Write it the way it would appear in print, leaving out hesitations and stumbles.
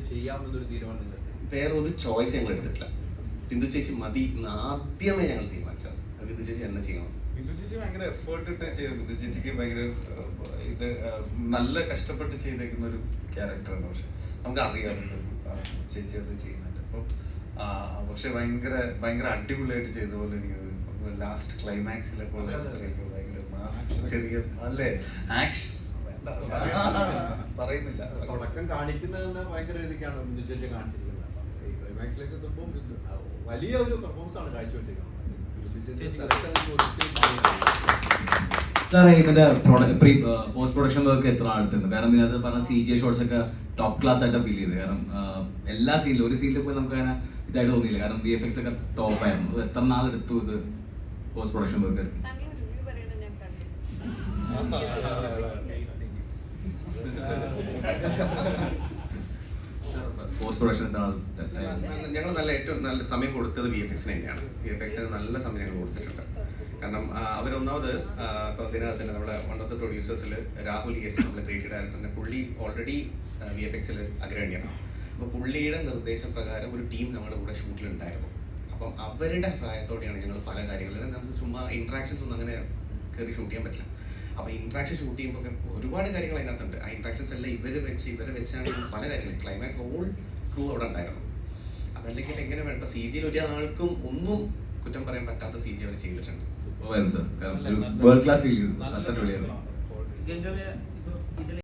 ചെയ്യാമെന്നൊരു തീരുമാനം? വേറൊരു ചോയ്സ് ഞങ്ങൾ എടുത്തിട്ടില്ല. ബിന്ദു ചേച്ചി മതി ആദ്യമേ ഞങ്ങൾ തീരുമാനിച്ചത്. ബിന്ദു ചേച്ചി എന്നെ ചെയ്യണം. ബിന്ദു ചേച്ചി ഭയങ്കര എഫേർട്ട് ഇട്ട് ചെയ്ത്, ബിന്ദു ചേച്ചിക്ക് ഭയങ്കര ഇത് നല്ല കഷ്ടപ്പെട്ട് ചെയ്തേക്കുന്ന ഒരു ക്യാരക്ടറാണ്. പക്ഷെ നമുക്ക് അറിയാം ചേച്ചി അത് ചെയ്യുന്നുണ്ട്. അപ്പോൾ പക്ഷെ ഭയങ്കര ഭയങ്കര അടിപൊളിയായിട്ട് ചെയ്ത പോലെ എനിക്ക് ലാസ്റ്റ് ക്ലൈമാക്സിലൊക്കെ ഭയങ്കര ചെറിയ അല്ലേ ആക്ഷൻ പറയുന്നില്ല. തുടക്കം കാണിക്കുന്നത് തന്നെ ഭയങ്കര രീതിക്കാണ് ബിന്ദു ചേച്ചി കാണിച്ചിരിക്കുന്നത്. ക്ലൈമാക്സിലേക്ക് എത്തുമ്പോൾ വലിയ ഒരു പെർഫോമൻസ് ആണ് കാഴ്ചവെച്ചിരിക്കുന്നത്. സാറേ, ഇതിന്റെ പോസ്റ്റ് പ്രൊഡക്ഷൻ വർക്ക് എത്ര അടുത്തുണ്ട്? കാരണം ഇതിനകത്ത് പറഞ്ഞ CGI ഷോട്ട്സ് ഒക്കെ ടോപ്പ് ക്ലാസ് ആയിട്ട് ഫീൽ ചെയ്ത്. കാരണം എല്ലാ സീനിലും ഒരു സീനിൽ പോയി നമുക്ക് അങ്ങനെ ഇതായിട്ട് തോന്നിയില്ല. കാരണം VFX ഒക്കെ ടോപ്പ് ആയിരുന്നു. എത്ര നാളെടുത്തു ഇത് post production work? Post production ഞങ്ങൾ നല്ല ഏറ്റവും നല്ല സമയം കൊടുത്തത് VFX തന്നെയാണ്. VFX നല്ല സമയം ഞങ്ങൾ കൊടുത്തിട്ടുണ്ട്. കാരണം അവരൊന്നാമത് ഇപ്പൊ ഇതിനകത്ത് തന്നെ നമ്മുടെ വൺ ഓഫ് ദ പ്രൊഡ്യൂസേഴ്സിൽ രാഹുൽ ES, നമ്മുടെ ക്രിയേറ്റീവ് ഡയറക്ടറിന്റെ പുള്ളി ഓൾറെഡി VFXൽ അഗ്രഗണ്യാണ്. അപ്പൊ പുള്ളിയുടെ നിർദ്ദേശപ്രകാരം ഒരു ടീം നമ്മുടെ കൂടെ ഷൂട്ടിലുണ്ടായിരുന്നു. അപ്പം അവരുടെ സഹായത്തോടെയാണ് ഞങ്ങൾ പല കാര്യങ്ങളിലും, നമുക്ക് ചുമ്മാ ഇന്ററാക്ഷൻസ് ഒന്നും അങ്ങനെ കയറി ഷൂട്ട് ചെയ്യാൻ പറ്റില്ല. അപ്പൊ ഇന്ററാക്ഷൻ ഷൂട്ട് ചെയ്യുമ്പോൾ ഒരുപാട് കാര്യങ്ങൾ അതിനകത്തുണ്ട്. ആ ഇന്ററാക്ഷൻസ് എല്ലാം ഇവരെ വെച്ചാണ് പല കാര്യങ്ങളും. ക്ലൈമാക്സ് ഹോൾ ക്രൂ അവിടെ ഉണ്ടായിരുന്നു. അതല്ലെങ്കിൽ എങ്ങനെ വേണ്ട CGയിൽ ഒരാൾക്കും ഒന്നും കുറ്റം പറയാൻ പറ്റാത്ത CG അവർ ചെയ്തിട്ടുണ്ട്. വേൾഡ് ക്ലാസ് ഫീൽ ചെയ്തു.